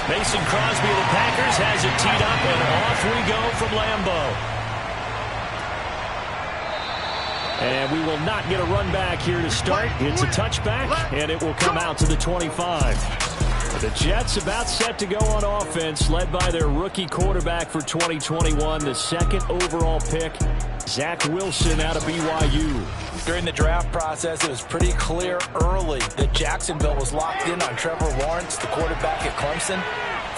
Mason Crosby of the Packers has it teed up, and off we go from Lambeau. And we will not get a run back here to start. It's a touchback, and it will come out to the 25. The Jets about set to go on offense, led by their rookie quarterback for 2021, the second overall pick, Zach Wilson out of BYU. During the draft process, it was pretty clear early that Jacksonville was locked in on Trevor Lawrence, the quarterback at Clemson.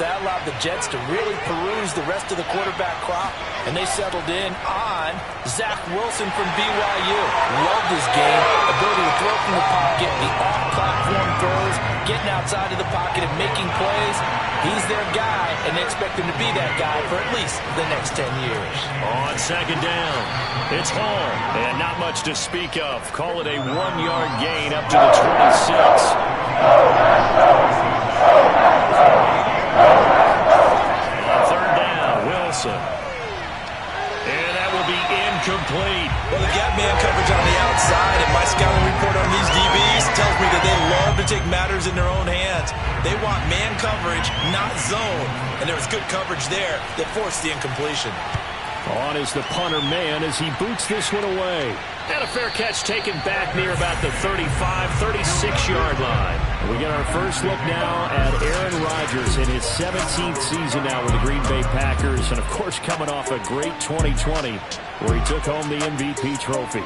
That allowed the Jets to really peruse the rest of the quarterback crop, and they settled in on Zach Wilson from BYU. Loved his game, ability to throw from the pocket, the off-platform throws, getting outside of the pocket and making plays. He's their guy, and they expect him to be that guy for at least the next 10 years. On second down, it's Hall, and not much to speak of. Call it a 1-yard gain up to the 26. On third down, Wilson. And that will be incomplete. Well, the gap man coverage on the outside, and my scouting report on these DBs tells me that they love to take matters in their own hands. They want man coverage, not zone. And there was good coverage there that forced the incompletion. On is the punter man as he boots this one away. And a fair catch taken back near about the 35, 36-yard line. We get our first look now at Aaron Rodgers in his 17th season now with the Green Bay Packers. And, of course, coming off a great 2020 where he took home the MVP trophy.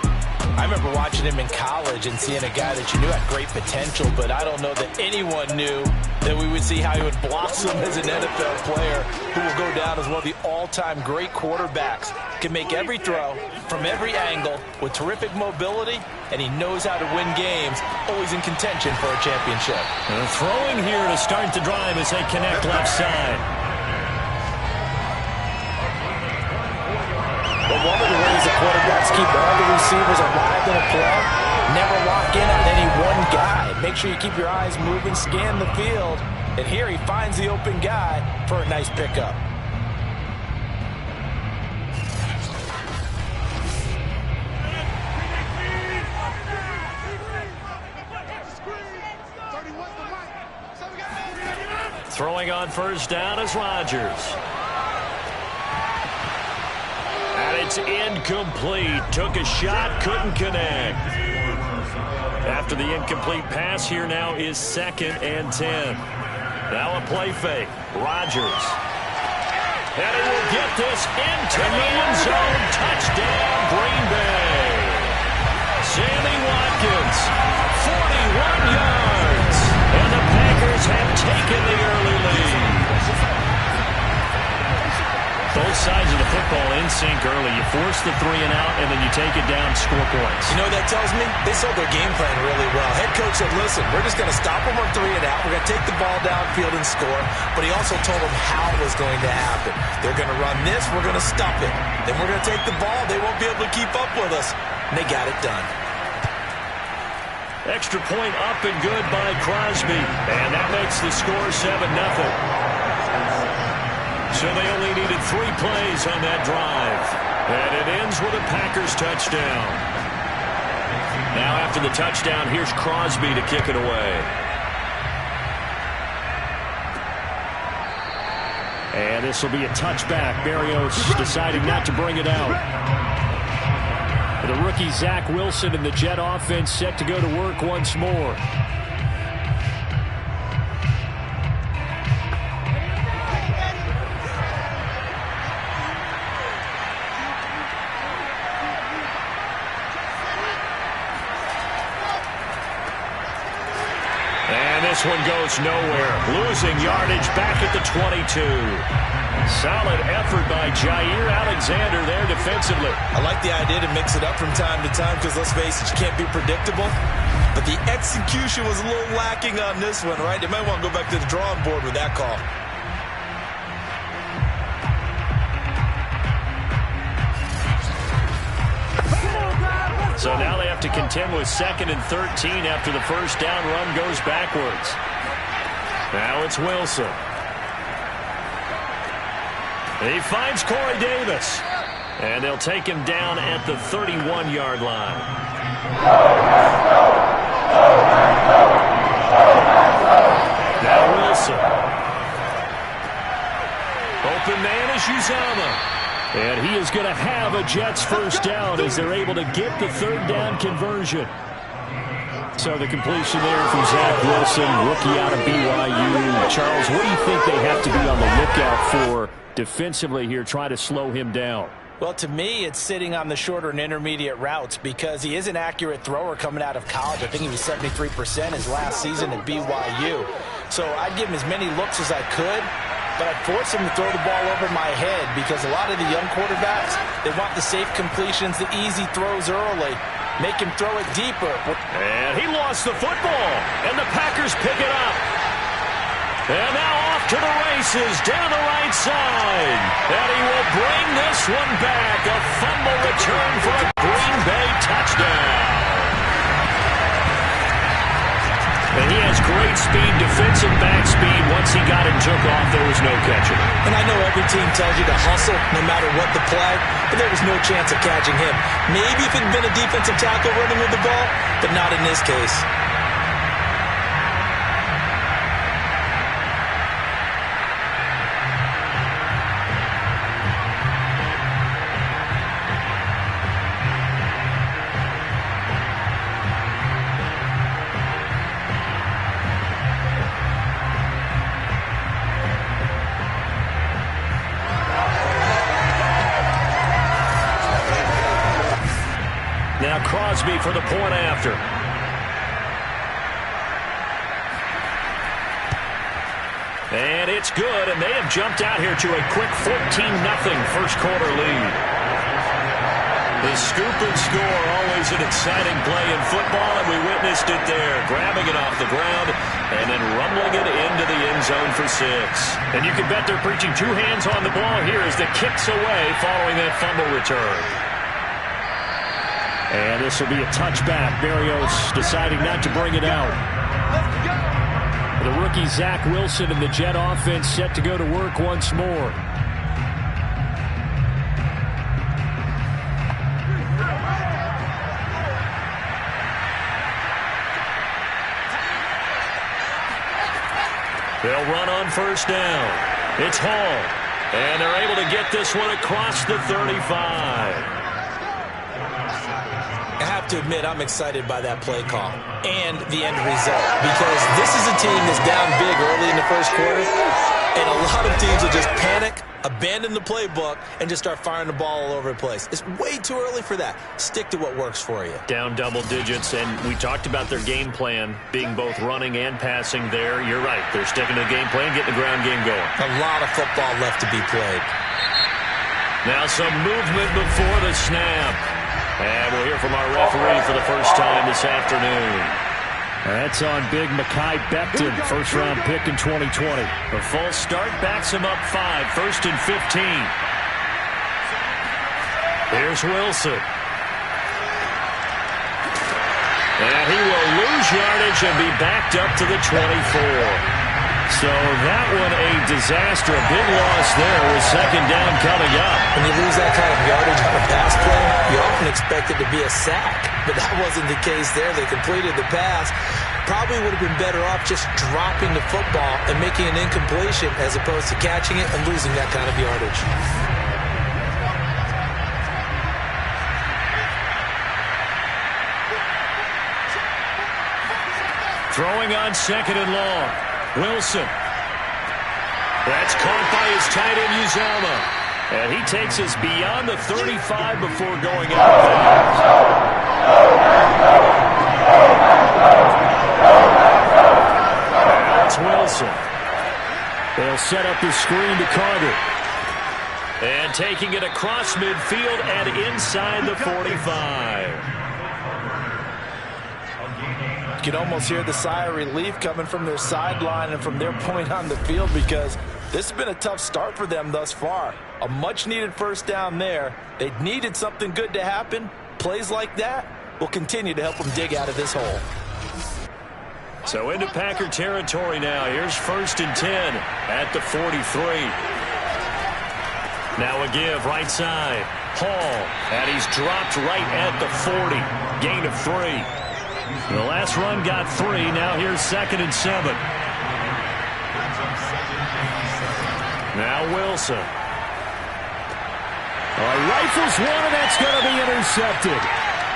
I remember watching him in college and seeing a guy that you knew had great potential, but I don't know that anyone knew that we would see how he would blossom as an NFL player who will go down as one of the all-time great quarterbacks. Can make every throw from every angle with terrific mobility, and he knows how to win games, always in contention for a championship. And throwing here to start the drive as they connect left side. But one of the ways the quarterbacks keep all the receivers alive in a play, never lock in on any one guy. Make sure you keep your eyes moving, scan the field, and here he finds the open guy for a nice pickup. Throwing on first down is Rodgers. And it's incomplete. Took a shot, couldn't connect. After the incomplete pass, here now is 2nd and 10. Now a play fake. Rodgers. And he will get this into the end zone. Touchdown, Green Bay. Sammy Watkins, 41 yards. And the Packers have taken the early lead. Both sides of the football in sync early. You force the 3 and out, and then you take it down, score points. You know what that tells me? They sold their game plan really well. Head coach said, listen, we're just going to stop them on 3 and out. We're going to take the ball downfield and score. But he also told them how it was going to happen. They're going to run this. We're going to stop it. Then we're going to take the ball. They won't be able to keep up with us. And they got it done. Extra point up and good by Crosby. And that makes the score 7-0. So they only needed 3 plays on that drive. And it ends with a Packers touchdown. Now after the touchdown, here's Crosby to kick it away. And this will be a touchback. Berrios deciding not to bring it out. The rookie Zach Wilson and the Jet offense set to go to work once more. This one goes nowhere. Losing yardage back at the 22. Solid effort by Jair Alexander there defensively. I like the idea to mix it up from time to time because, let's face it, you can't be predictable. But the execution was a little lacking on this one, right? They might want to go back to the drawing board with that call. So now they have to contend with 2nd and 13 after the first down run goes backwards. Now it's Wilson. He finds Corey Davis. And they'll take him down at the 31-yard line. Now Wilson. open man is Uzomah. And he is going to have a Jets first down as they're able to get the third down conversion. So the completion there from Zach Wilson, rookie out of BYU. Charles, what do you think they have to be on the lookout for defensively here, trying to slow him down? Well, to me, it's sitting on the shorter and intermediate routes because he is an accurate thrower coming out of college. I think he was 73% his last season at BYU. So I'd give him as many looks as I could, but I'd force him to throw the ball over my head because a lot of the young quarterbacks, they want the safe completions, the easy throws early. Make him throw it deeper. And he lost the football, and the Packers pick it up. And now off to the races down the right side. And he will bring this one back. A fumble return for a Green Bay touchdown. And he has great speed, defensive back speed. Once he got it and took off, there was no catching. And I know every team tells you to hustle no matter what the play, but there was no chance of catching him. Maybe if it had been a defensive tackle running with the ball, but not in this case. Now Crosby for the point after. And it's good, and they have jumped out here to a quick 14-0 first quarter lead. The scoop and score, always an exciting play in football, and we witnessed it there, grabbing it off the ground and then rumbling it into the end zone for 6. And you can bet they're preaching two hands on the ball here as the kick's away following that fumble return. And this will be a touchback. Berrios deciding not to bring it out. The rookie Zach Wilson and the Jet offense set to go to work once more. They'll run on first down. It's Hall. And they're able to get this one across the 35. I have to admit, I'm excited by that play call and the end result because this is a team that's down big early in the first quarter, and a lot of teams will just panic, abandon the playbook, and just start firing the ball all over the place. It's way too early for that. Stick to what works for you. Down double digits, and we talked about their game plan being both running and passing there. You're right. They're sticking to the game plan, getting the ground game going. A lot of football left to be played. Now some movement before the snap. And we'll hear from our referee for the first time this afternoon. That's on big Mekhi Becton, first-round pick in 2020. A false start backs him up 5, first and 15. Here's Wilson. And he will lose yardage and be backed up to the 24. So that one a disaster, a big loss there with second down coming up. When you lose that kind of yardage on a pass play, you often expect it to be a sack. But that wasn't the case there. They completed the pass. Probably would have been better off just dropping the football and making an incompletion as opposed to catching it and losing that kind of yardage. Throwing on second and long. Wilson. That's caught by his tight end, Uzomah. And he takes us beyond the 35 before going out of bounds. That's Wilson. They'll set up the screen to Carter. And taking it across midfield and inside the 45. You can almost hear the sigh of relief coming from their sideline and from their point on the field because this has been a tough start for them thus far. A much-needed first down there. They needed something good to happen. Plays like that will continue to help them dig out of this hole. So into Packer territory now. Here's first and 10 at the 43. Now a give right side. Hall, and he's dropped right at the 40. Gain of 3. The last run got 3. Now here's second and 7. Now Wilson. Rifles one, and that's going to be intercepted.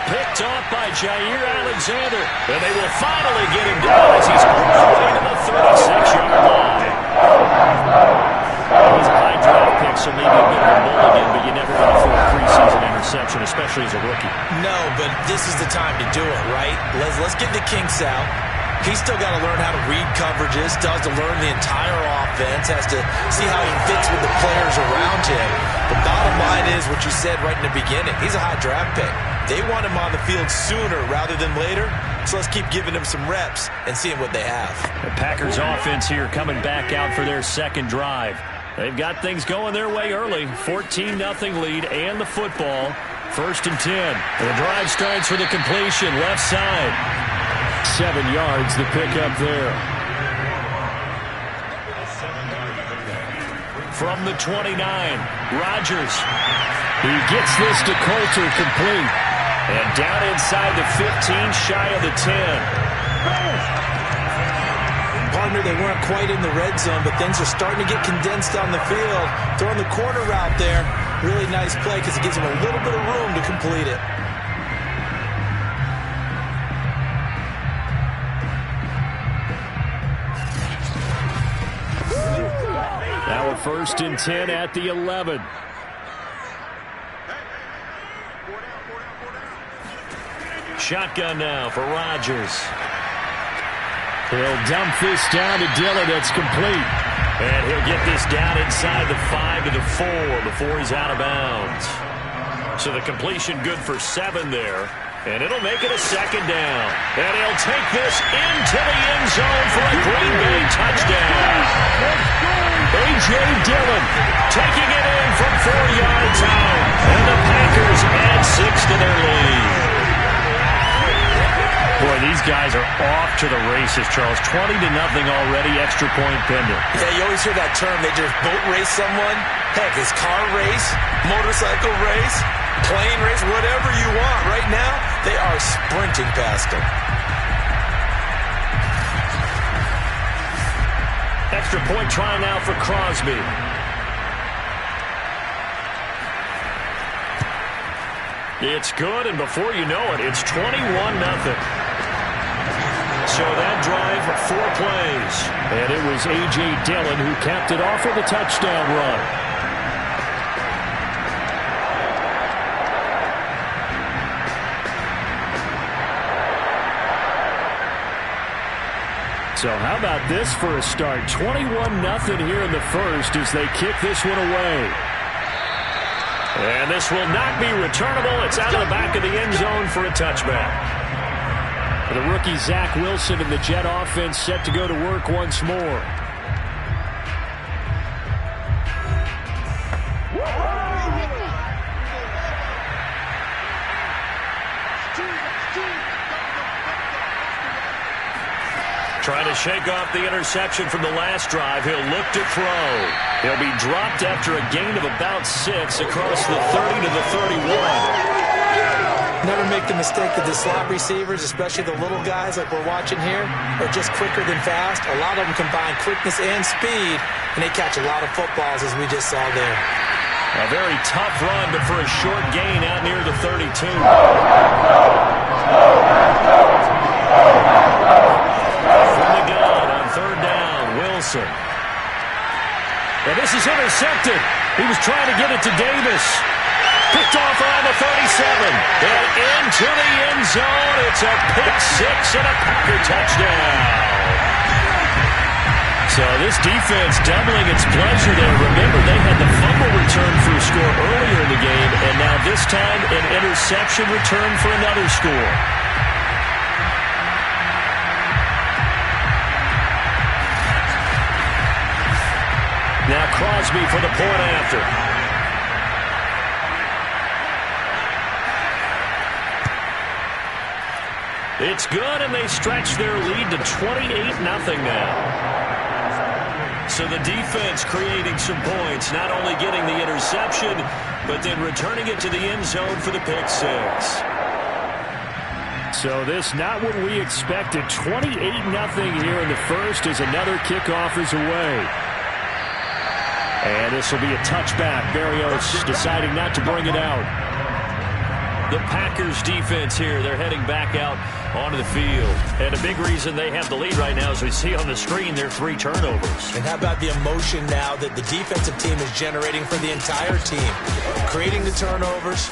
Picked off by Jair Alexander. And they will finally get him down as he's all the way to the 36-yard line. He's a high draft pick, so maybe a bit of a mulligan, but you never want to throw a preseason interception, especially as a rookie. No, but this is the time to do it, right? Let's get the kinks out. He's still got to learn how to read coverages, still has to learn the entire offense, has to see how he fits with the players around him. The bottom line is what you said right in the beginning. He's a high draft pick. They want him on the field sooner rather than later, so let's keep giving him some reps and seeing what they have. The Packers offense here coming back out for their second drive. They've got things going their way early. 14-0 lead and the football. 1st and 10. The drive starts with a completion left side. 7 yards the pickup there. From the 29, Rodgers. He gets this to Coulter complete. And down inside the 15, shy of the 10. Partner, they weren't quite in the red zone, but things are starting to get condensed on the field. Throwing the corner route there. Really nice play because it gives them a little bit of room to complete it. Now a 1st and 10 at the 11. Shotgun now for Rodgers. He'll dump this down to Dillon. That's complete. And he'll get this down inside the 5 to the 4 before he's out of bounds. So the completion good for 7 there. And it'll make it a 2nd down. And he'll take this into the end zone for a Green Bay touchdown. A.J. Dillon taking it in from 4 yards out. And the Packers add 6 to their lead. Boy, these guys are off to the races, Charles. 20-0 already, extra point pending. Yeah, you always hear that term. They just boat race someone. Heck, it's car race, motorcycle race, plane race, whatever you want. Right now, they are sprinting past them. Extra point try now for Crosby. It's good, and before you know it, it's 21-0. So that drive, 4 plays. And it was A.J. Dillon who capped it off with a touchdown run. So how about this for a start? 21-0 here in the first as they kick this one away. And this will not be returnable. It's out of the back of the end zone for a touchback. The rookie Zach Wilson and the Jet offense set to go to work once more. Trying to shake off the interception from the last drive. He'll look to throw. He'll be dropped after a gain of about 6 across the 30 to the 31. Never make the mistake that the slot receivers, especially the little guys like we're watching here, are just quicker than fast. A lot of them combine quickness and speed, and they catch a lot of footballs, as we just saw there. A very tough run, but for a short gain out near the 32. From the gun on 3rd down, Wilson. And this is intercepted. He was trying to get it to Davis. Picked off around the 37. And into the end zone. It's a pick 6 and a Packer touchdown. So this defense doubling its pleasure there. Remember, they had the fumble return for a score earlier in the game. And now this time an interception return for another score. Now Crosby for the point after. It's good, and they stretch their lead to 28-0 now. So the defense creating some points, not only getting the interception, but then returning it to the end zone for the pick 6. So this not what we expected. 28-0 here in the first as another kickoff is away. And this will be a touchback. Berrios deciding not to bring it out. The Packers defense here, they're heading back out onto the field. And a big reason they have the lead right now, as we see on the screen, their 3 turnovers. And how about the emotion now that the defensive team is generating for the entire team? Creating the turnovers,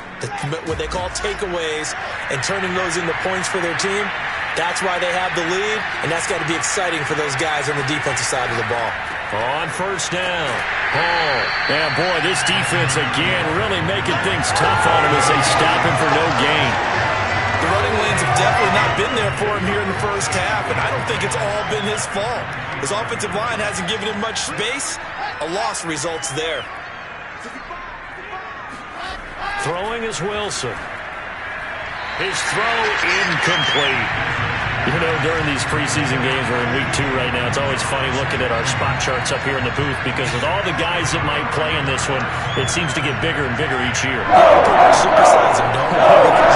what they call takeaways, and turning those into points for their team. That's why they have the lead, and that's got to be exciting for those guys on the defensive side of the ball. On first down, Hall. And boy, this defense again really making things tough on him as they stop him for no gain. The running lanes have definitely not been there for him here in the first half, and I don't think it's all been his fault. His offensive line hasn't given him much space. A loss results there. Throwing is Wilson. His throw incomplete. You know, during these preseason games, we're in week 2 right now, it's always funny looking at our spot charts up here in the booth because with all the guys that might play in this one, it seems to get bigger and bigger each year. Supersize him, don't we? Because,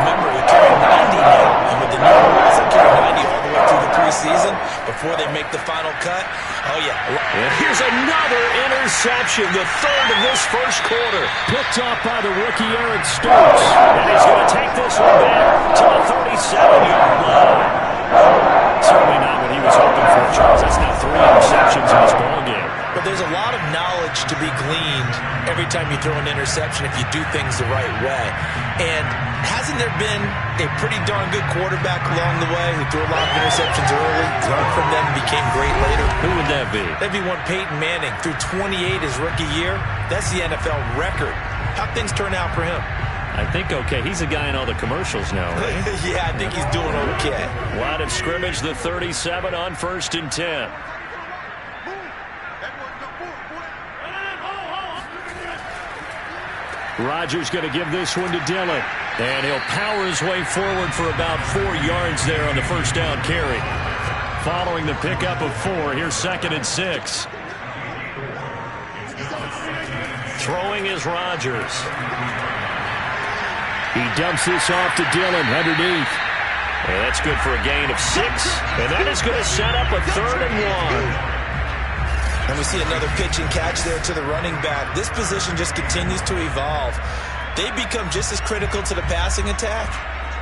remember, we carry 90 now, and with the new rules, they carry 90 all the way through the preseason before they make the final cut. Oh, yeah. And here's another interception, the 3rd of this first quarter. Picked off by the rookie Eric Stokes. And he's going to take this one back to the 37-yard line. Certainly not what he was hoping for, Charles. That's now 3 interceptions in this ballgame. But there's a lot of knowledge to be gleaned every time you throw an interception if you do things the right way. And hasn't there been a pretty darn good quarterback along the way who threw a lot of interceptions early, learned from them, and became great later? Who would that be? That'd be one Peyton Manning. Threw 28 his rookie year. That's the NFL record. How'd things turn out for him? I think okay. He's a guy in all the commercials now, right? Yeah, I think he's doing okay. Line of scrimmage, the 37 on 1st and 10. Rodgers going to give this one to Dillon. And he'll power his way forward for about 4 yards there on the first down carry. Following the pickup of 4, here's 2nd and 6. Throwing is Rodgers. He dumps this off to Dillon underneath. And that's good for a gain of 6. And that is going to set up a 3rd and 1. And we see another pitch and catch there to the running back. This position just continues to evolve. They become just as critical to the passing attack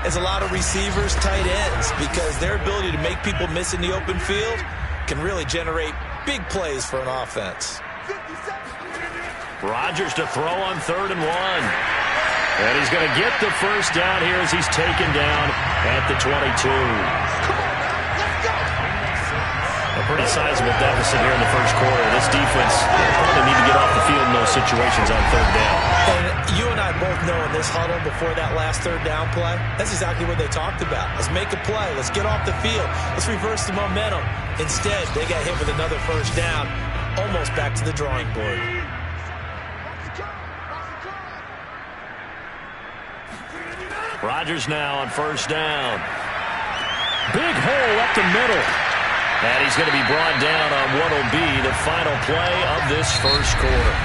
as a lot of receivers, tight ends, because their ability to make people miss in the open field can really generate big plays for an offense. Rodgers to throw on 3rd and 1. And he's going to get the first down here as he's taken down at the 22. A pretty sizable deficit here in the first quarter. This defense probably need to get off the field in those situations on 3rd down. And you and I both know in this huddle before that last 3rd down play, that's exactly what they talked about. Let's make a play. Let's get off the field. Let's reverse the momentum. Instead, they got hit with another first down, almost back to the drawing board. Rodgers now on 1st down. Big hole up the middle. And he's going to be brought down on what will be the final play of this first quarter.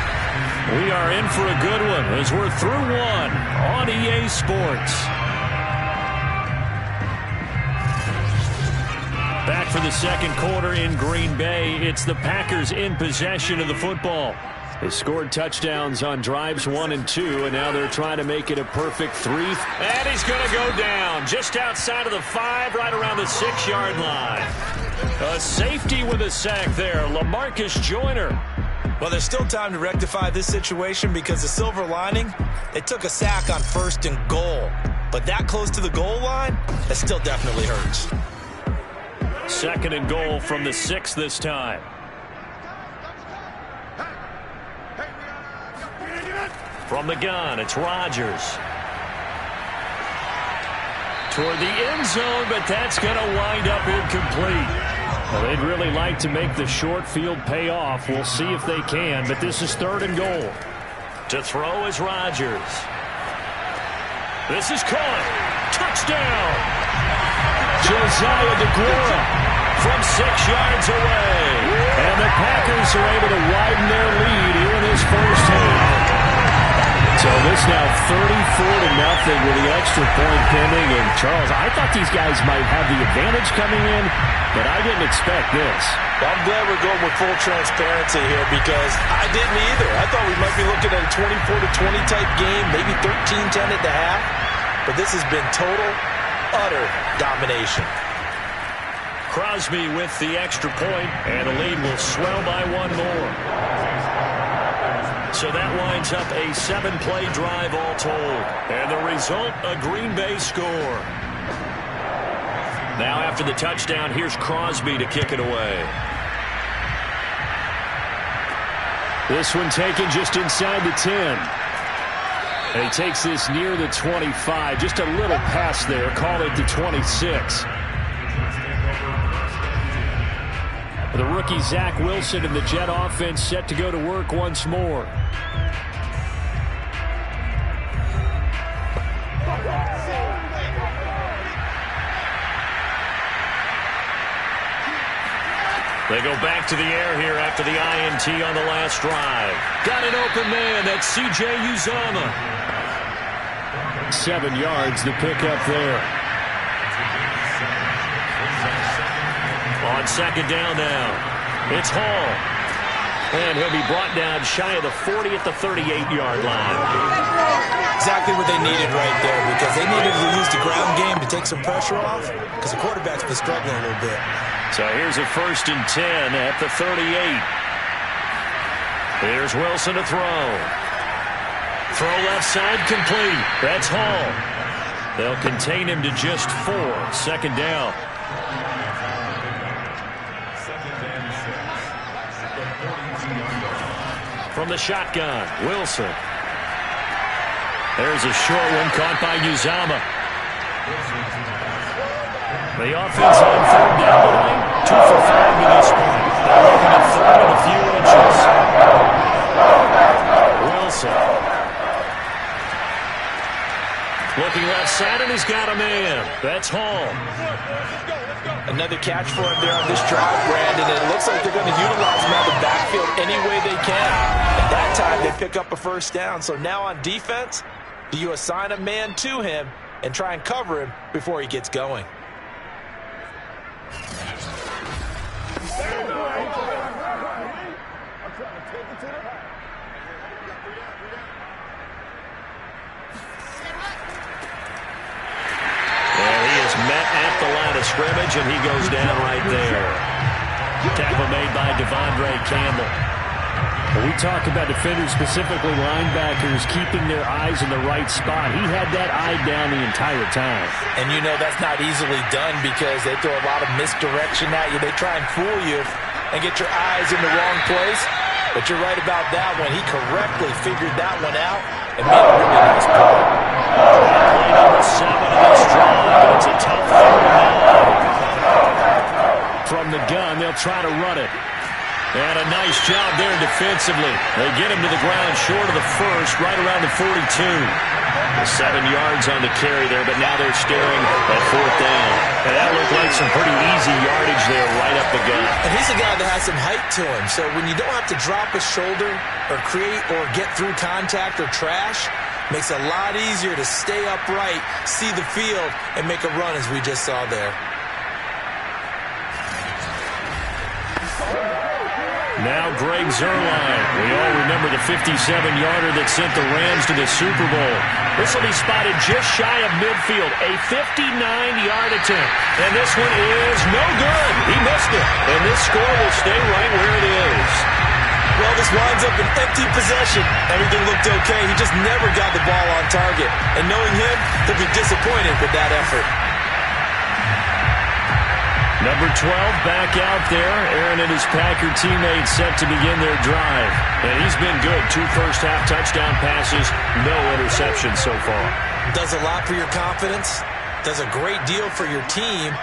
We are in for a good one as we're through 1 on EA Sports. Back for the second quarter in Green Bay. It's the Packers in possession of the football. They scored touchdowns on drives 1 and 2, and now they're trying to make it a perfect 3. And he's going to go down just outside of the 5, right around the 6-yard line. A safety with a sack there, LaMarcus Joyner. Well, there's still time to rectify this situation because the silver lining, they took a sack on 1st and goal. But that close to the goal line, that still definitely hurts. 2nd and goal from the 6 this time. From the gun, it's Rodgers. Toward the end zone, but that's going to wind up incomplete. Well, they'd really like to make the short field pay off. We'll see if they can, but this is 3rd and goal. To throw is Rodgers. This is caught. Touchdown! Josiah DeGuara from 6 yards away. And the Packers are able to widen their lead here in this first half. So this now 34-0 with the extra point pending. And Charles, I thought these guys might have the advantage coming in, but I didn't expect this. Well, I'm glad we're going with full transparency here because I didn't either. I thought we might be looking at a 24-20 type game, maybe 13-10 at the half. But this has been total, utter domination. Crosby with the extra point, and the lead will swell by one more. So that winds up a 7-play drive all told. And the result, a Green Bay score. Now after the touchdown, here's Crosby to kick it away. This one taken just inside the 10. And he takes this near the 25. Just a little pass there. Call it the 26. The rookie Zach Wilson and the Jet offense set to go to work once more. They go back to the air here after the INT on the last drive. Got an open man. That's C.J. Uzomah. 7 yards the pickup there. On second down now, it's Hall. And he'll be brought down shy of the 40 at the 38-yard line. Exactly what they needed right there because they needed to use the ground game to take some pressure off because the quarterback's been struggling a little bit. So here's a 1st and 10 at the 38. Here's Wilson to throw. Throw left side complete. That's Hall. They'll contain him to just 4. Second down. From the shotgun, Wilson. There's a short one caught by Uzomah. The offense on third down the line, 2 for 5 at this point. They're looking at third and a few inches. Wilson. Looking left side, and he's got a man. That's Hall. Another catch for him there on this drive, Brandon. And it looks like they're going to utilize him out of the backfield any way they can. At that time, they pick up a first down. So now on defense, do you assign a man to him and try and cover him before he gets going? Scrimmage, and he goes down right there. Tackle made by Devondre Campbell. We talk about defenders, specifically linebackers, keeping their eyes in the right spot. He had that eye down the entire time. And you know that's not easily done because they throw a lot of misdirection at you. They try and fool you and get your eyes in the wrong place. But you're right about that one. He correctly figured that one out and made a really nice play. Play number 7 of this drive. It's a tough third down. From the gun, they'll try to run it. And a nice job there defensively. They get him to the ground short of the first, right around the 42. 7 yards on the carry there, but now they're staring at 4th down. And that looked like some pretty easy yardage there right up the gut. And he's a guy that has some height to him. So when you don't have to drop a shoulder or create or get through contact or trash, makes it a lot easier to stay upright, see the field, and make a run as we just saw there. Now Greg Zuerlein. We all remember the 57-yarder that sent the Rams to the Super Bowl. This will be spotted just shy of midfield. A 59-yard attempt. And this one is no good. He missed it. And this score will stay right where it is. Well, this winds up an empty possession. Everything looked okay. He just never got the ball on target. And knowing him, he'll be disappointed with that effort. Number 12 back out there. Aaron and his Packer teammates set to begin their drive. And he's been good. 2 first-half touchdown passes, no interceptions so far. Does a lot for your confidence. Does a great deal for your team.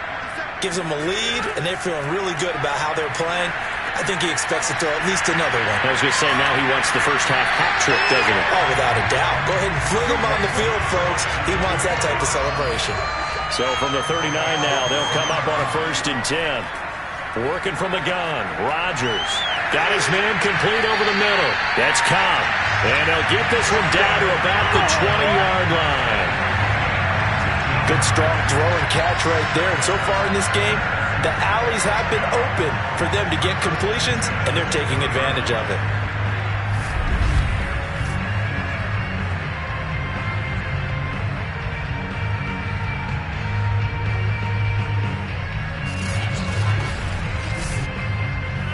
Gives them a lead, and they're feeling really good about how they're playing. I think he expects to throw at least another one. I was going to say, now he wants the first-half hat trick, doesn't he? Oh, without a doubt. Go ahead and fling him on the field, folks. He wants that type of celebration. So from the 39 now, they'll come up on a 1st and 10. Working from the gun, Rodgers got his man complete over the middle. That's Cobb. And they'll get this one down to about the 20-yard line. Good strong throw and catch right there. And so far in this game, the alleys have been open for them to get completions, and they're taking advantage of it.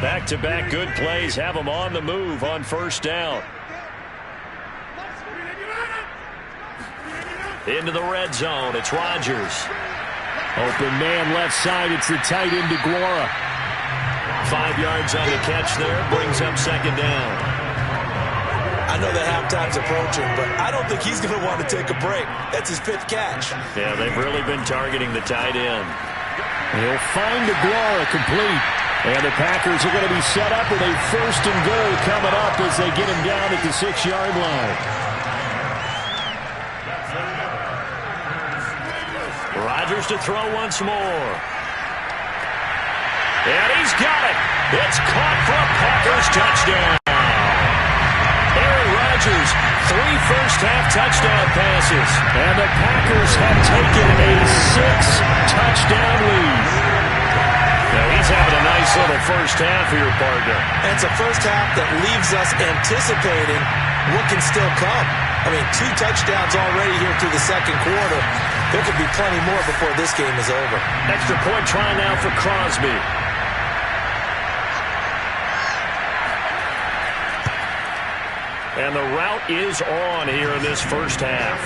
Back-to-back good plays have them on the move on first down. Into the red zone, it's Rodgers. Open man left side, it's the tight end DeGuara. 5 yards on the catch there, brings up second down. I know the halftime's approaching, but I don't think he's going to want to take a break. That's his 5th catch. Yeah, they've really been targeting the tight end. He'll find DeGuara complete. And the Packers are going to be set up with a first and goal coming up as they get him down at the 6-yard line. Rodgers to throw once more. And he's got it. It's caught for a Packers touchdown. Aaron Rodgers, 3 first-half touchdown passes. And the Packers have taken a 6-touchdown lead. Now he's having a nice little first half here, partner. And it's a first half that leaves us anticipating what can still come. I mean, 2 touchdowns already here through the second quarter. There could be plenty more before this game is over. Extra point try now for Crosby. And the route is on here in this first half.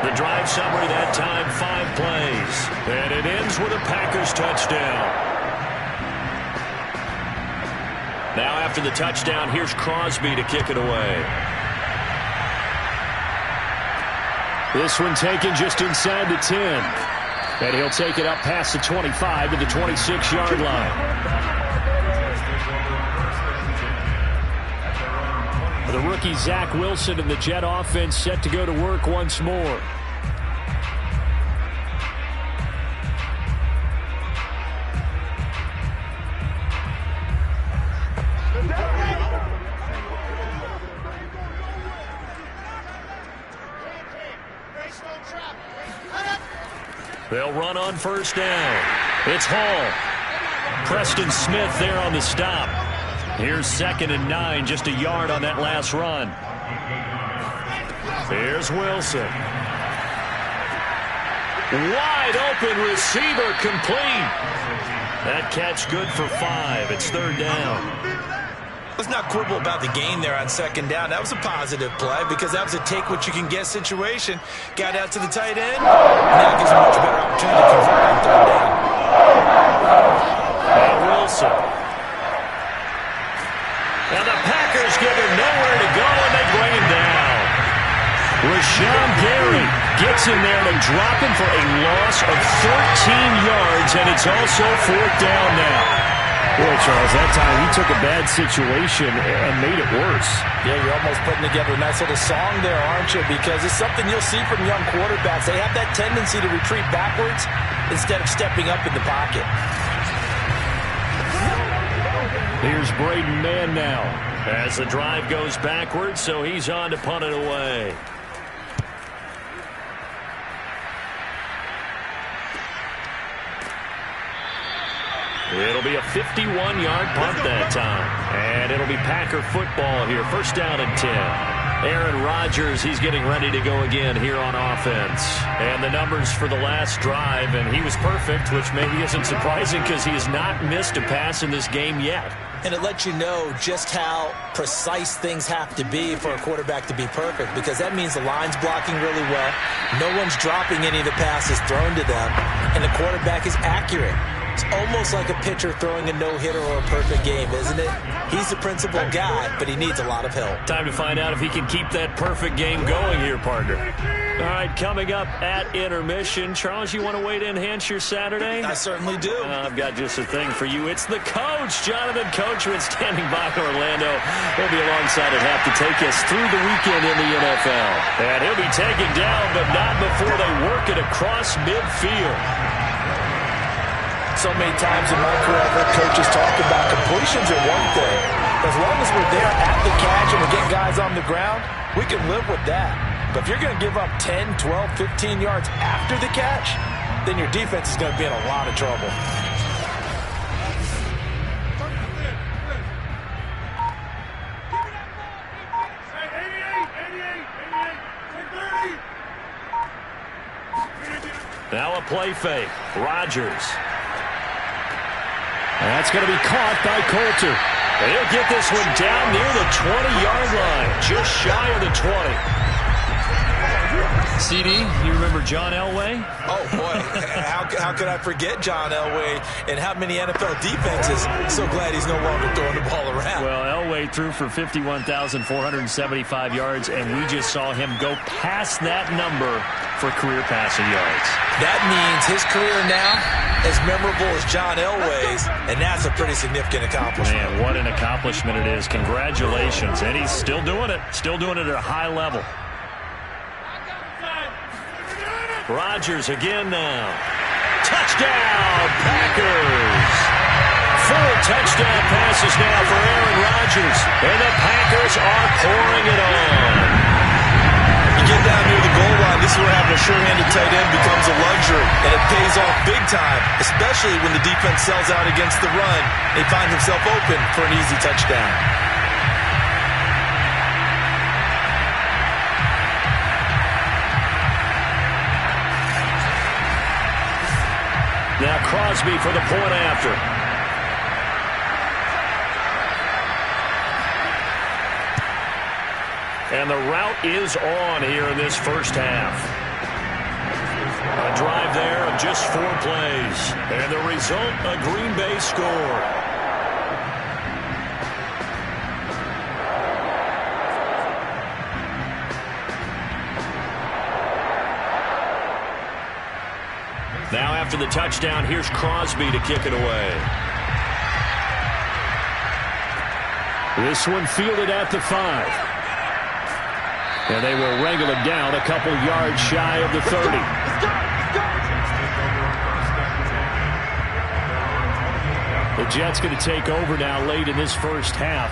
The drive summary that time, 5 plays. And it ends with a Packers touchdown. Now after the touchdown, here's Crosby to kick it away. This one taken just inside the 10. And he'll take it up past the 25 to the 26-yard line. The rookie Zach Wilson and the Jet offense set to go to work once more. They'll run on first down. It's Hall. Preston Smith there on the stop. Here's 2nd and 9, just a yard on that last run. Here's Wilson. Wide open receiver complete. That catch good for 5. It's 3rd down. Let's not quibble about the gain there on 2nd down. That was a positive play because that was a take-what-you-can-get situation. Got out to the tight end. Now gives him a much better opportunity to convert on 3rd down. Now Wilson. And the Packers give him nowhere to go, and they bring him down. Rashawn Gary gets in there to drop him for a loss of 13 yards, and it's also 4th down now. Boy, Charles, that time he took a bad situation and made it worse. Yeah, you're almost putting together a nice little song there, aren't you? Because it's something you'll see from young quarterbacks. They have that tendency to retreat backwards instead of stepping up in the pocket. Here's Braden Mann now. As the drive goes backwards, so he's on to punt it away. It'll be a 51-yard punt that time. And it'll be Packer football here. First down and 10. Aaron Rodgers, he's getting ready to go again here on offense. And the numbers for the last drive, and he was perfect, which maybe isn't surprising because he has not missed a pass in this game yet. And it lets you know just how precise things have to be for a quarterback to be perfect, because that means the line's blocking really well. No one's dropping any of the passes thrown to them, and the quarterback is accurate. It's almost like a pitcher throwing a no-hitter or a perfect game, isn't it? He's the principal guy, but he needs a lot of help. Time to find out if he can keep that perfect game going here, partner. All right, coming up at intermission. Charles, you want to wait to enhance your Saturday? I certainly do. I've got just a thing for you. It's the coach, Jonathan Coachman, standing by in Orlando. He'll be alongside at half to take us through the weekend in the NFL. And he'll be taken down, but not before they work it across midfield. So many times in my career, I've heard coaches talk about completions are one thing, As long as we're there at the catch and we're getting guys on the ground, we can live with that. But if you're going to give up 10, 12, 15 yards after the catch, then your defense is going to be in a lot of trouble. Now a play fake. Rodgers. That's going to be caught by Coulter. And he'll get this one down near the 20-yard line, just shy of the 20. CD, you remember John Elway? Oh, boy. How could I forget John Elway and how many NFL defenses? So glad he's no longer throwing the ball around. Well, Elway threw for 51,475 yards, and we just saw him go past that number for career passing yards. That means his career now as memorable as John Elway's, and that's a pretty significant accomplishment. Man, what an accomplishment it is. Congratulations. And he's still doing it. Still doing it at a high level. Rodgers again now. Touchdown, Packers. 4 touchdown passes now for Aaron Rodgers. And the Packers are pouring it on. You get down near the goal line, this is where having a sure-handed tight end becomes a luxury. And it pays off big time, especially when the defense sells out against the run. He finds himself open for an easy touchdown. Now Crosby for the point after. And the route is on here in this first half. A drive there of just 4 plays. And the result, a Green Bay score. Now after the touchdown, here's Crosby to kick it away. This one fielded at the 5. And they will wrangle it down a couple yards shy of the 30. The Jets going to take over now late in this first half.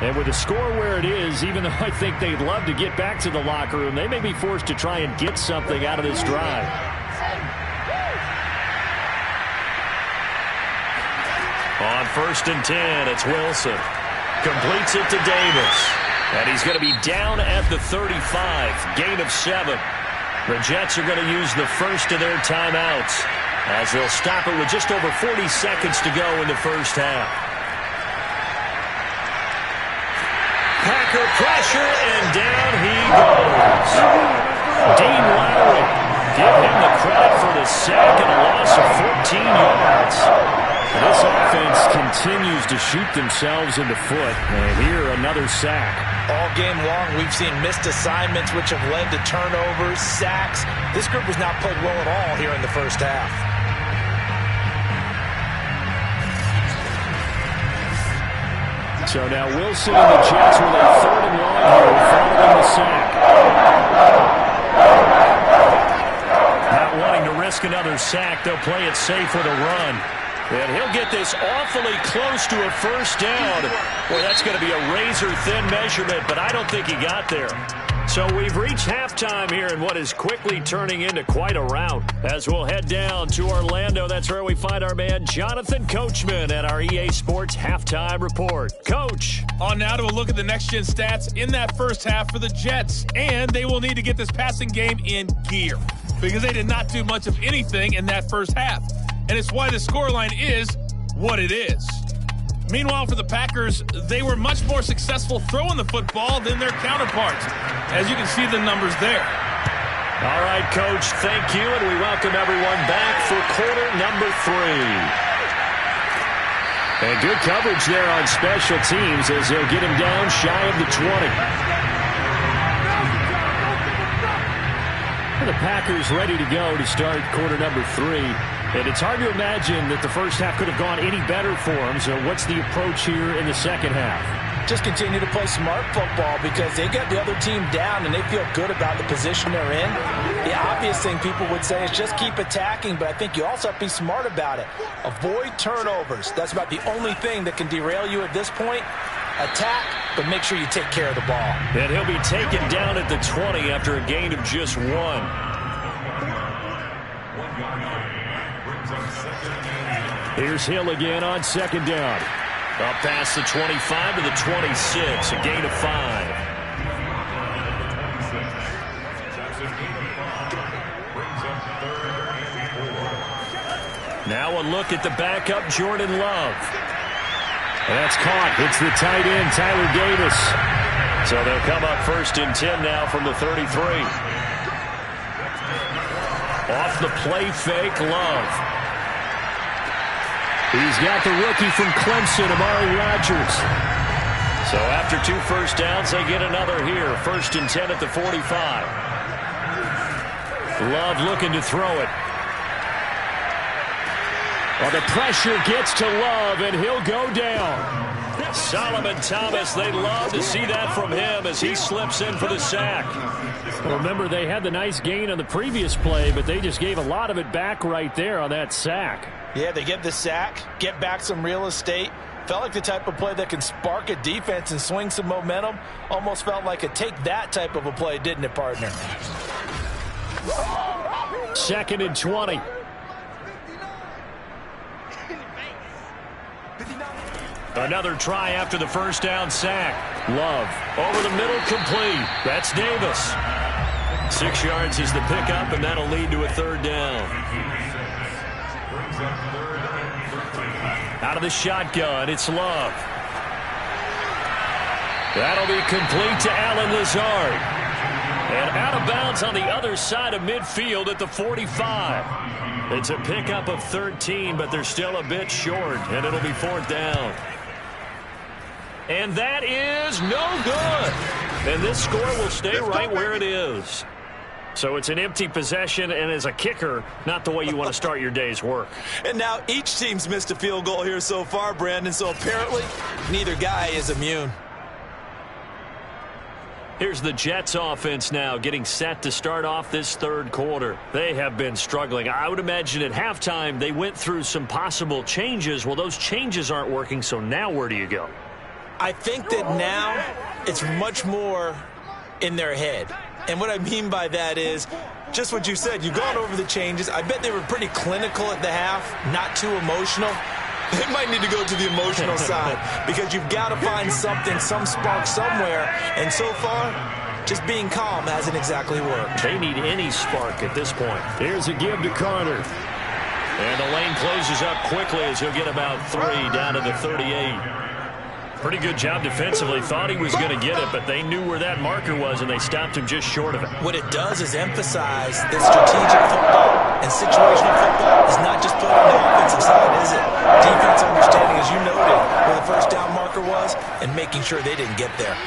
And with the score where it is, even though I think they'd love to get back to the locker room, they may be forced to try and get something out of this drive. On 1st and 10, it's Wilson. Completes it to Davis. And he's going to be down at the 35. Gain of 7. The Jets are going to use the first of their timeouts as they'll stop it with just over 40 seconds to go in the first half. Packer pressure, and down he goes. Dean Lowry, give him the credit for the sack and a loss of 14 yards. This offense continues to shoot themselves in the foot. And here, another sack. All game long, we've seen missed assignments, which have led to turnovers, sacks. This group has not played well at all here in the first half. So now Wilson and the Jets with a 3rd and long here following the sack. Not wanting to risk another sack, they'll play it safe with a run. And he'll get this awfully close to a first down. Well, that's going to be a razor-thin measurement, but I don't think he got there. So we've reached halftime here in what is quickly turning into quite a rout. As we'll head down to Orlando, that's where we find our man Jonathan Coachman at our EA Sports Halftime Report. Coach. On now to a look at the next-gen stats in that first half for the Jets. And they will need to get this passing game in gear because they did not do much of anything in that first half. And it's why the scoreline is what it is. Meanwhile, for the Packers, they were much more successful throwing the football than their counterparts. As you can see the numbers there. All right, Coach, thank you, and we welcome everyone back for quarter number 3. And good coverage there on special teams as they'll get him down shy of the 20. And the Packers ready to go to start quarter number 3. And it's hard to imagine that the first half could have gone any better for them. So what's the approach here in the second half? Just continue to play smart football because they got the other team down and they feel good about the position they're in. The obvious thing people would say is just keep attacking, but I think you also have to be smart about it. Avoid turnovers. That's about the only thing that can derail you at this point. attack, but make sure you take care of the ball. And he'll be taken down at the 20 after a gain of just 1. Here's Hill again on second down. Up past the 25 to the 26, a gain of 5. Now a look at the backup, Jordan Love. That's caught. It's the tight end, Tyler Davis. So they'll come up 1st and 10 now from the 33. Off the play fake, Love. He's got the rookie from Clemson, Amari Rodgers. So after 2 first downs, they get another here. 1st and 10 at the 45. Love looking to throw it. Well, the pressure gets to Love, and he'll go down. Solomon Thomas, they'd love to see that from him as he slips in for the sack. Well, remember, they had the nice gain on the previous play, but they just gave a lot of it back right there on that sack. Yeah, they get the sack, get back some real estate. Felt like the type of play that can spark a defense and swing some momentum. Almost felt like a take that type of a play, didn't it, partner? 2nd and 20. Another try after the first down sack. Love over the middle, complete. That's Davis. 6 yards is the pickup, and that'll lead to a 3rd down. Out of the shotgun, it's Love. That'll be complete to Allen Lazard. And out of bounds on the other side of midfield at the 45. It's a pickup of 13, but they're still a bit short, and it'll be 4th down. And that is no good. And this score will stay right where it is. So it's an empty possession, and as a kicker, not the way you want to start your day's work. And now each team's missed a field goal here so far, Brandon, so apparently neither guy is immune. Here's the Jets offense now getting set to start off this 3rd quarter. They have been struggling. I would imagine at halftime they went through some possible changes. Well, those changes aren't working, so now where do you go? I think that now it's much more in their head. And what I mean by that is just what you said. You've gone over the changes. I bet they were pretty clinical at the half, not too emotional. They might need to go to the emotional side because you've got to find something, some spark somewhere. And so far, just being calm hasn't exactly worked. They need any spark at this point. Here's a give to Carter. And the lane closes up quickly as he'll get about 3 down to the 38. Pretty good job defensively. Thought he was going to get it, but they knew where that marker was, and they stopped him just short of it. What it does is emphasize that strategic football and situational football is not just playing on the offensive side, is it? Defense understanding, as you noted, where the first down marker was and making sure they didn't get there.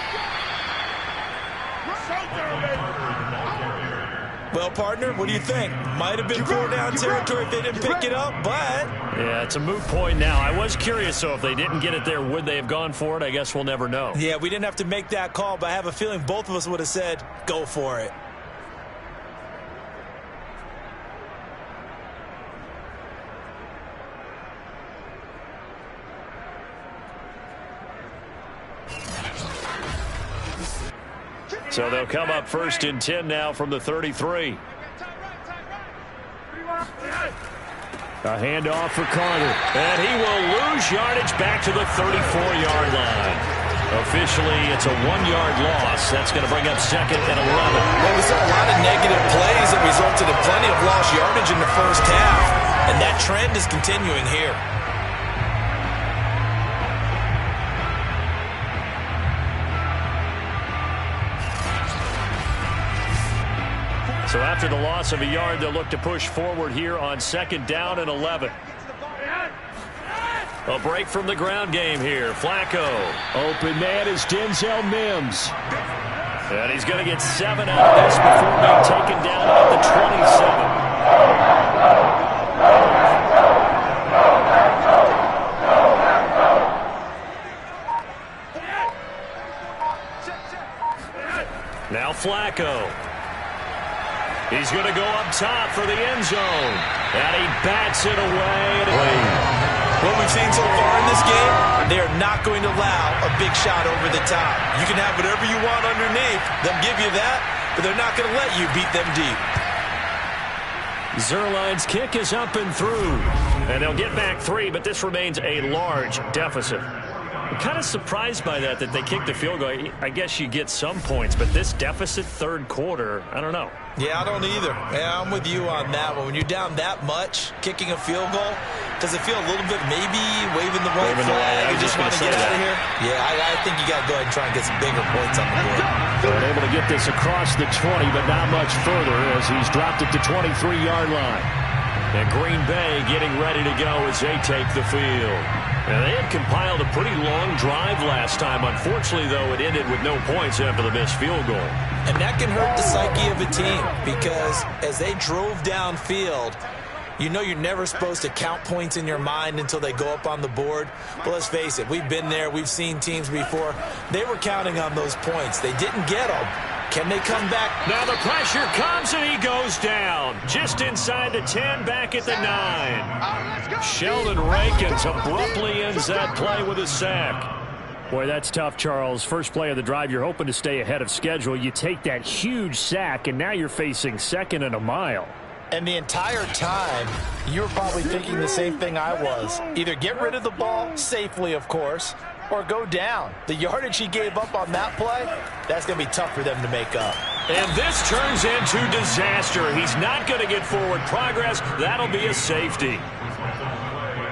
Well, partner, what do you think? Might have been 4 down territory if they didn't pick it up, but... Yeah, it's a moot point now. I was curious, so if they didn't get it there, would they have gone for it? I guess we'll never know. Yeah, we didn't have to make that call, but I have a feeling both of us would have said, go for it. So they'll come up 1st and 10 now from the 33. A handoff for Carter. And he will lose yardage back to the 34-yard line. Officially, it's a 1-yard loss. That's going to bring up 2nd and 11. Well, we saw a lot of negative plays that resulted in plenty of lost yardage in the first half. And that trend is continuing here. So after the loss of a yard, they'll look to push forward here on 2nd down and 11. A break from the ground game here. Flacco. Open man is Denzel Mims. And he's going to get 7 out of this before being taken down at the 27. Now Flacco. He's going to go up top for the end zone. And he bats it away. What we've seen so far in this game, they are not going to allow a big shot over the top. You can have whatever you want underneath. They'll give you that, but they're not going to let you beat them deep. Zuerlein's kick is up and through. And they'll get back 3, but this remains a large deficit. I'm kind of surprised by that they kicked the field goal. I guess you get some points, but this deficit third quarter, I don't know. Yeah, I don't either. Yeah, I'm with you on that one. When you're down that much, kicking a field goal, does it feel a little bit maybe waving the white flag? You just want to get out of here? Yeah, I think you got to go ahead and try and get some bigger points on the board. They're able to get this across the 20, but not much further as he's dropped it to 23-yard line. And Green Bay getting ready to go as they take the field. And they had compiled a pretty long drive last time. Unfortunately, though, it ended with no points after the missed field goal. And that can hurt the psyche of a team because as they drove downfield, you know you're never supposed to count points in your mind until they go up on the board. But let's face it, we've been there. We've seen teams before. They were counting on those points. They didn't get them. Can they come back? Now the pressure comes and he goes down. Just inside the 10, back at the 9. Sheldon Rankins abruptly ends that play with a sack. Boy, that's tough, Charles. First play of the drive, you're hoping to stay ahead of schedule. You take that huge sack, and now you're facing 2nd and a mile. And the entire time, you were probably thinking the same thing I was. Either get rid of the ball, safely, of course, or go down. The yardage he gave up on that play, that's going to be tough for them to make up. And this turns into disaster. He's not going to get forward progress. That'll be a safety.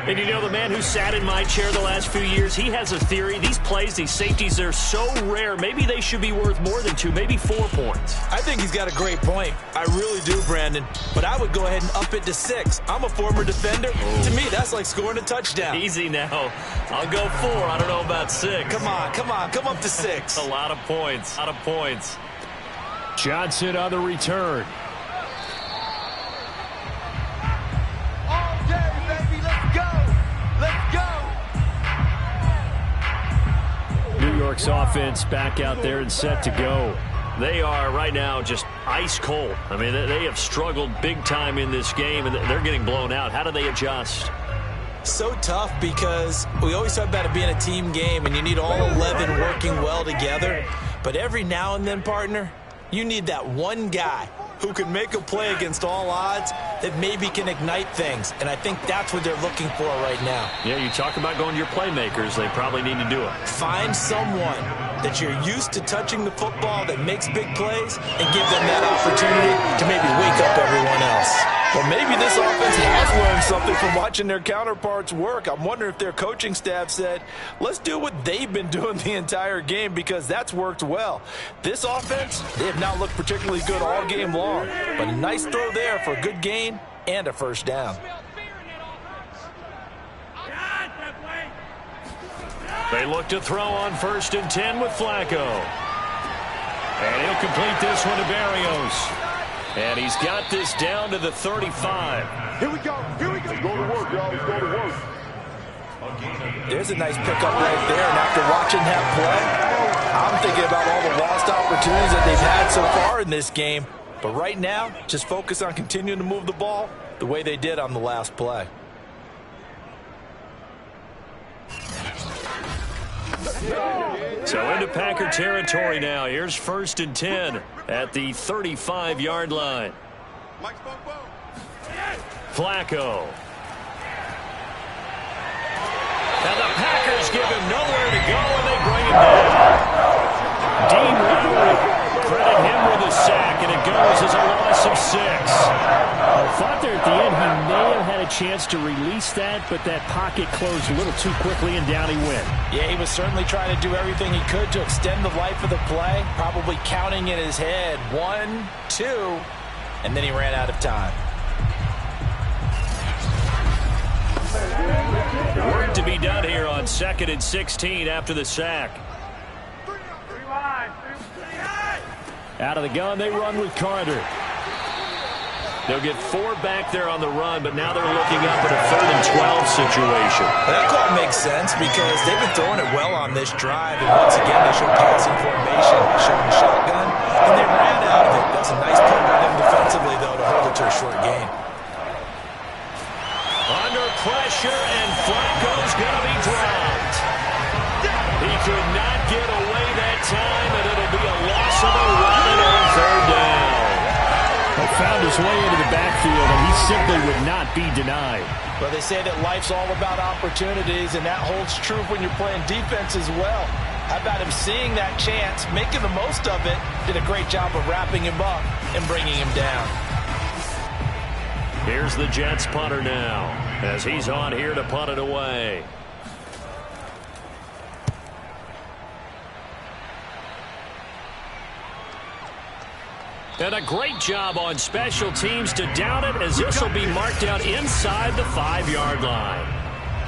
And you know, the man who sat in my chair the last few years, he has a theory. These plays, these safeties, they're so rare. Maybe they should be worth more than 2, maybe 4 points. I think he's got a great point. I really do, Brandon. But I would go ahead and up it to 6. I'm a former defender. To me, that's like scoring a touchdown. Easy now. I'll go 4. I don't know about 6. Come on. Come up to 6. A lot of points. Johnson on the return. New York's offense back out there and set to go. They are right now just ice cold. I mean, they have struggled big time in this game, and they're getting blown out. How do they adjust? So tough because we always talk about it being a team game, and you need all 11 working well together. But every now and then, partner, you need that one guy who can make a play against all odds that maybe can ignite things. And I think that's what they're looking for right now. Yeah, you talk about going to your playmakers. They probably need to do it. Find someone that you're used to touching the football that makes big plays and give them that opportunity to maybe wake up everyone else. Well, maybe this offense has learned something from watching their counterparts work. I'm wondering if their coaching staff said, let's do what they've been doing the entire game because that's worked well. This offense, they have not looked particularly good all game long, but a nice throw there for a good gain and a first down. They look to throw on 1st and 10 with Flacco. And he'll complete this one to Berrios. And he's got this down to the 35. Here we go. Go to work, y'all. Let's go to work. There's a nice pickup right there. And after watching that play, I'm thinking about all the lost opportunities that they've had so far in this game. But right now, just focus on continuing to move the ball the way they did on the last play. So into Packer territory now. Here's 1st and 10 at the 35-yard line. Flacco. And the Packers give him nowhere to go, and they bring him down. Dean Lowry, credit him with a sack, and it goes as a loss of 6. I thought there at the end he may have had a chance to release that, but that pocket closed a little too quickly, and down he went. Yeah, he was certainly trying to do everything he could to extend the life of the play, probably counting in his head 1, 2, and then he ran out of time. Work to be done here on 2nd and 16 after the sack. Out of the gun, they run with Carter. They'll get 4 back there on the run, but now they're looking up at a 3rd and 12 situation. That call makes sense because they've been throwing it well on this drive, and once again they showed passing formation, showing shotgun, and they ran out of it. That's a nice play by them defensively, though, to hold it to a short gain. Under pressure, and Flacco's going to be dropped. He could not get away that time, and it'll be a loss of a run on third down. He found his way into the backfield, and he simply would not be denied. Well, they say that life's all about opportunities, and that holds true when you're playing defense as well. How about him seeing that chance, making the most of it, did a great job of wrapping him up and bringing him down. Here's the Jets punter now, as he's on here to punt it away. And a great job on special teams to down it, as this will be marked out inside the 5-yard line.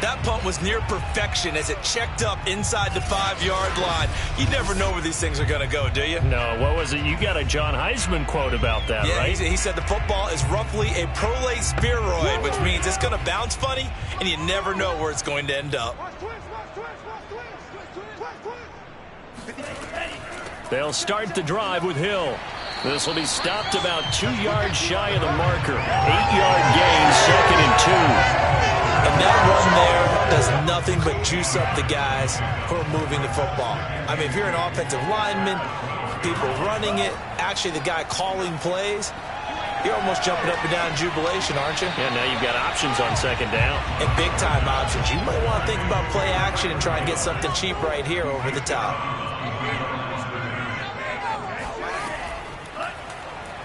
That punt was near perfection as it checked up inside the 5-yard line. You never know where these things are going to go, do you? No, what was it? You got a John Heisman quote about that, right? Yeah, he said the football is roughly a prolate spheroid, which means it's going to bounce funny, and you never know where it's going to end up. They'll start the drive with Hill. This will be stopped about 2 yards shy of the marker. 8-yard gain, 2nd and 2. And that run there does nothing but juice up the guys who are moving the football. I mean, if you're an offensive lineman, people running it, actually the guy calling plays, you're almost jumping up and down in jubilation, aren't you? Yeah, now you've got options on 2nd down. And big-time options. You might want to think about play action and try and get something cheap right here over the top.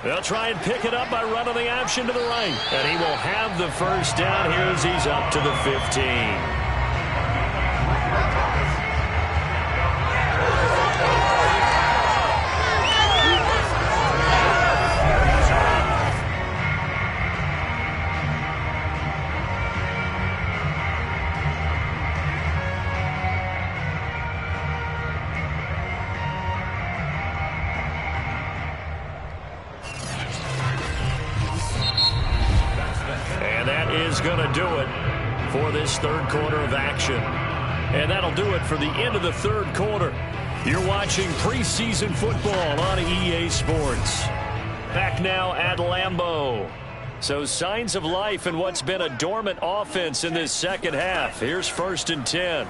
They'll try and pick it up by running the option to the right. And he will have the first down here as he's up to the 15. Going to do it for this third quarter of action. And that'll do it for the end of the third quarter. You're watching preseason football on EA Sports. Back now at Lambeau. So signs of life in what's been a dormant offense in this second half. Here's 1st and 10.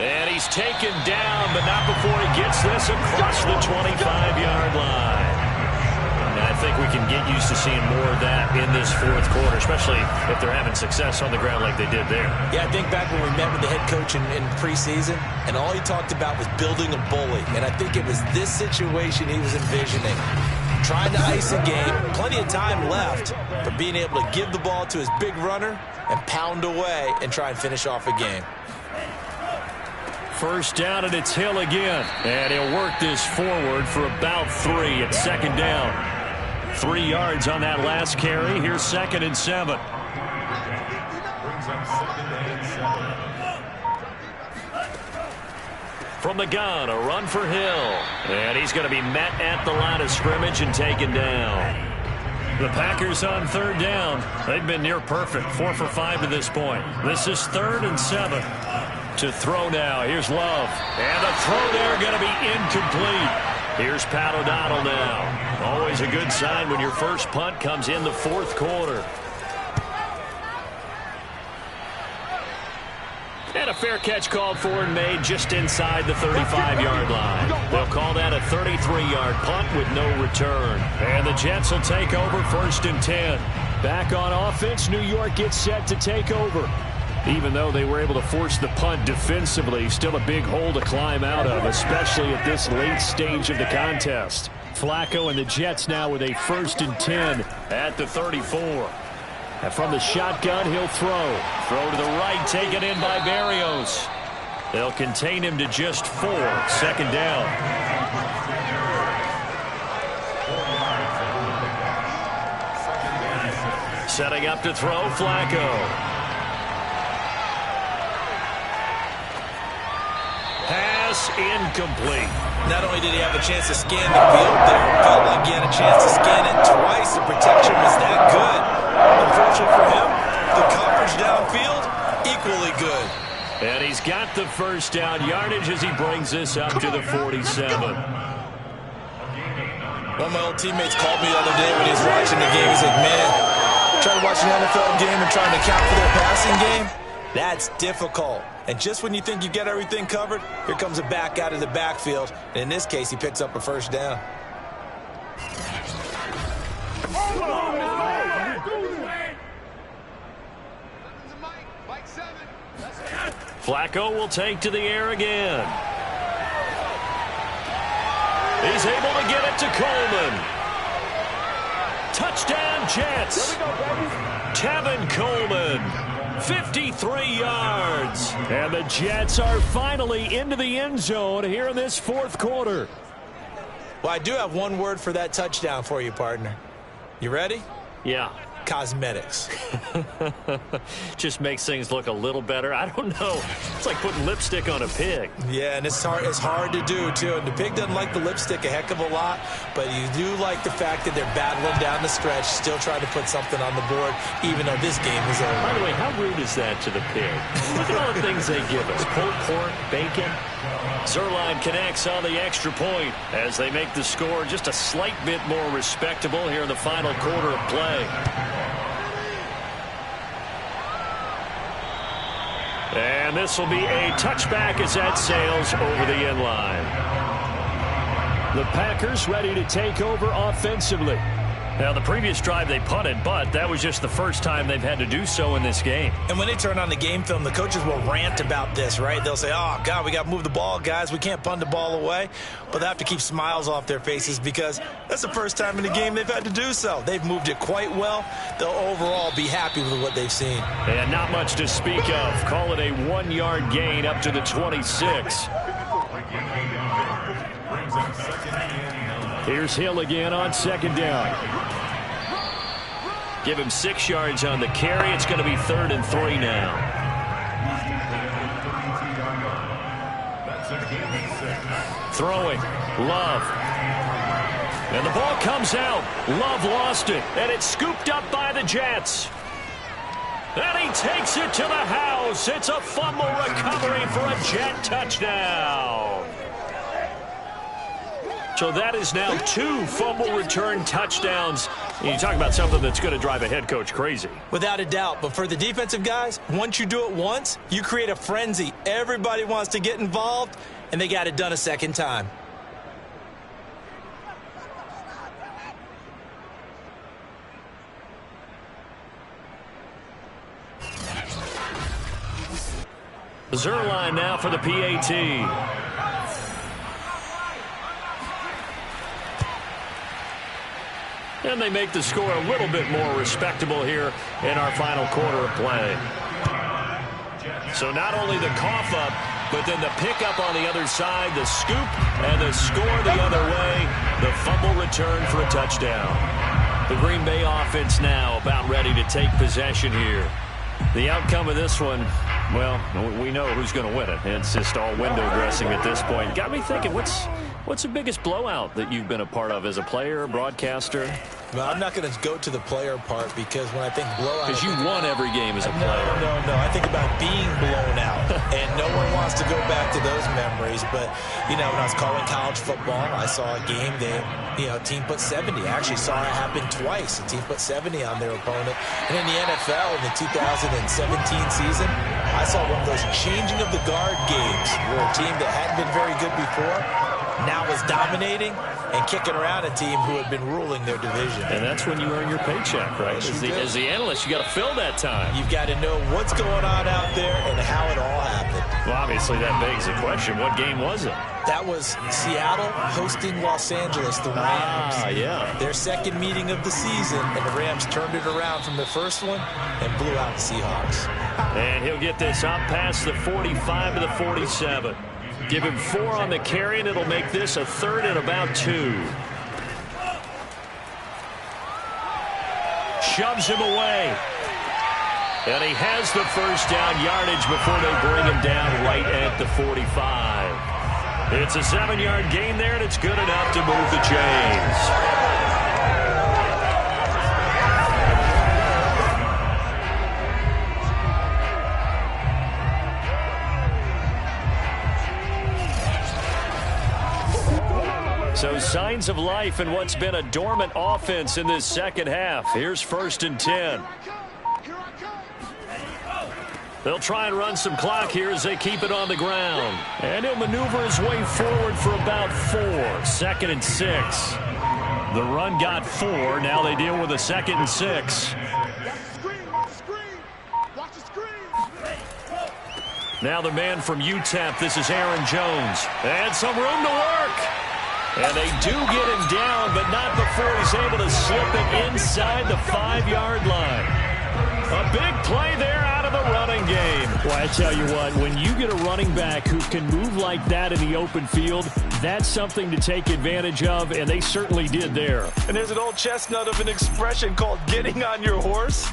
And he's taken down, but not before he gets this across the 25-yard line. I think we can get used to seeing more of that in this fourth quarter, especially if they're having success on the ground like they did there. Yeah, I think back when we met with the head coach in preseason, and all he talked about was building a bully. And I think it was this situation he was envisioning. Trying to ice a game, plenty of time left, but being able to give the ball to his big runner and pound away and try and finish off a game. First down, and it's Hill again. And he'll work this forward for about 3 at 2nd down. 3 yards on that last carry. Here's 2nd and 7. From the gun, a run for Hill. And he's going to be met at the line of scrimmage and taken down. The Packers on 3rd down. They've been near perfect, 4 for 5 to this point. This is 3rd and 7. To throw now. Here's Love. And the throw there going to be incomplete. Here's Pat O'Donnell now. Always a good sign when your first punt comes in the fourth quarter. And a fair catch called for and made just inside the 35-yard line. They'll call that a 33-yard punt with no return. And the Jets will take over 1st and 10. Back on offense, New York gets set to take over. Even though they were able to force the punt defensively, still a big hole to climb out of, especially at this late stage of the contest. Flacco and the Jets now with a 1st and 10 at the 34. And from the shotgun, he'll throw. Throw to the right, taken in by Berrios. They'll contain him to just 4, 2nd down. Setting up to throw, Flacco. Pass incomplete. Not only did he have a chance to scan the field there, felt like he had a chance to scan it twice. The protection was that good. Unfortunately for him, the coverage downfield, equally good. And he's got the first down yardage as he brings this up to the 47. One of my old teammates called me the other day when he was watching the game. He's like, man, Trying to watch an NFL game and trying to account for their passing game? That's difficult. And just when you think you get everything covered, here comes a back out of the backfield. And in this case, he picks up a first down. Flacco will take to the air again. He's able to get it to Coleman. Touchdown, Jets. Tevin Coleman, 53 yards. And the Jets are finally into the end zone here in this fourth quarter. Well, I do have one word for that touchdown for you, partner. You ready? Yeah. Cosmetics. Just makes things look a little better. I don't know. It's like putting lipstick on a pig. Yeah, and it's hard to do, too. And the pig doesn't like the lipstick a heck of a lot, but you do like the fact that they're battling down the stretch, still trying to put something on the board, even though this game is over. By the way, how rude is that to the pig? Look at all the things they give us. Pulled pork, bacon. Zuerlein connects on the extra point as they make the score just a slight bit more respectable here in the final quarter of play. And this will be a touchback as that sails over the end line. The Packers ready to take over offensively. Now, the previous drive they punted, but that was just the first time they've had to do so in this game. And when they turn on the game film, the coaches will rant about this, right? They'll say, oh, God, we got to move the ball, guys. We can't punt the ball away. But they have to keep smiles off their faces because that's the first time in the game they've had to do so. They've moved it quite well. They'll overall be happy with what they've seen. And not much to speak of. Call it a 1-yard gain up to the 26. Here's Hill again on second down. Give him 6 yards on the carry. It's going to be 3rd and 3 now. Throwing. Love. And the ball comes out. Love lost it. And it's scooped up by the Jets. And he takes it to the house. It's a fumble recovery for a Jet touchdown. So that is now 2 fumble return touchdowns. You talk about something that's going to drive a head coach crazy. Without a doubt. But for the defensive guys, once you do it once, you create a frenzy. Everybody wants to get involved, and they got it done a second time. Zuerlein now for the PAT. And they make the score a little bit more respectable here in our final quarter of play. So not only the cough up, but then the pickup on the other side, the scoop, and the score the other way, the fumble return for a touchdown. The Green Bay offense now about ready to take possession here. The outcome of this one, well, we know who's going to win it. It's just all window dressing at this point. Got me thinking, what's the biggest blowout that you've been a part of as a player, broadcaster? Well, I'm not going to go to the player part because when I think blowout... Because you won every game as a player. No. I think about being blown out. And no one wants to go back to those memories. But, you know, when I was calling college football, I saw a game that, you know, a team put 70. I actually saw it happen twice. A team put 70 on their opponent. And in the NFL, in the 2017 season, I saw one of those changing of the guard games where a team that hadn't been very good before now is dominating and kicking around a team who had been ruling their division. And that's when you earn your paycheck, right? As the analyst, you got to fill that time. You've got to know what's going on out there and how it all happened. Well, obviously that begs the question, what game was it? That was Seattle hosting Los Angeles, the Rams. Yeah. Their second meeting of the season, and the Rams turned it around from the first one and blew out the Seahawks. And he'll get this up past the 45 to the 47. Give him 4 on the carry, and it'll make this a 3rd and about 2. Shoves him away. And he has the first down yardage before they bring him down right at the 45. It's a 7-yard gain there, and it's good enough to move the chains. So signs of life in what's been a dormant offense in this second half. Here's 1st and 10. They'll try and run some clock here as they keep it on the ground. And he'll maneuver his way forward for about 4. 2nd and 6. The run got 4. Now they deal with a 2nd and 6. Now the man from UTEP, this is Aaron Jones. And some room to work. And they do get him down, but not before he's able to slip it inside the 5-yard line. A big play there out of the running game. Well, I tell you what, when you get a running back who can move like that in the open field, that's something to take advantage of, and they certainly did there. And there's an old chestnut of an expression called getting on your horse.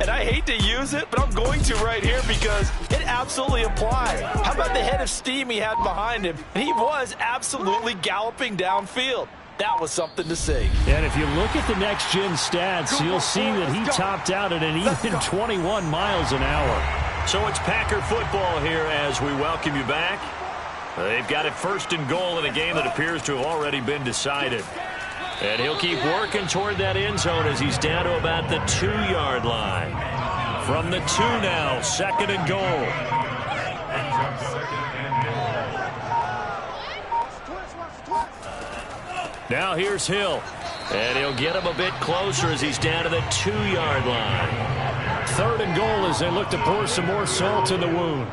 And I hate to use it, but I'm going to right here because it absolutely applies. How about the head of steam he had behind him? He was absolutely galloping downfield. That was something to see. And if you look at the next-gen stats, you'll see that he topped out at an even 21 miles an hour. So it's Packer football here as we welcome you back. They've got it 1st and goal in a game that appears to have already been decided. And he'll keep working toward that end zone as he's down to about the 2-yard line. From the 2 now, 2nd and goal. Now here's Hill. And he'll get him a bit closer as he's down to the 2-yard line. 3rd and goal as they look to pour some more salt in the wound.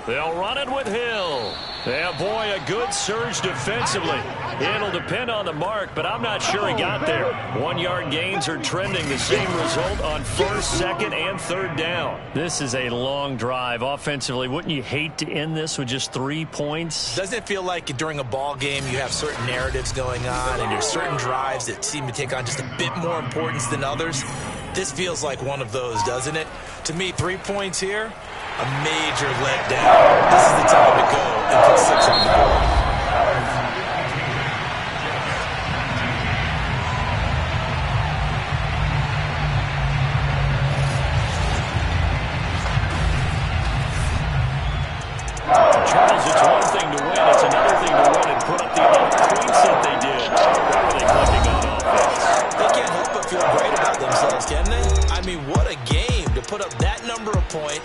They'll run it with Hill. Yeah, boy, a good surge defensively. It'll depend on the mark, but I'm not sure he got there. 1-yard gains are trending the same result on 1st, 2nd, and 3rd down. This is a long drive offensively. Wouldn't you hate to end this with just 3 points? Doesn't it feel like during a ball game you have certain narratives going on and there's certain drives that seem to take on just a bit more importance than others? This feels like one of those, doesn't it? To me, 3 points here, a major letdown. This is the time to go and put 6 on the board. Charles, it's one thing to win. It's another thing to win and put up the amount of points that they did. What were they clicking on offense? They can't help but feel great about themselves, can they? I mean, what a game to put up that number of points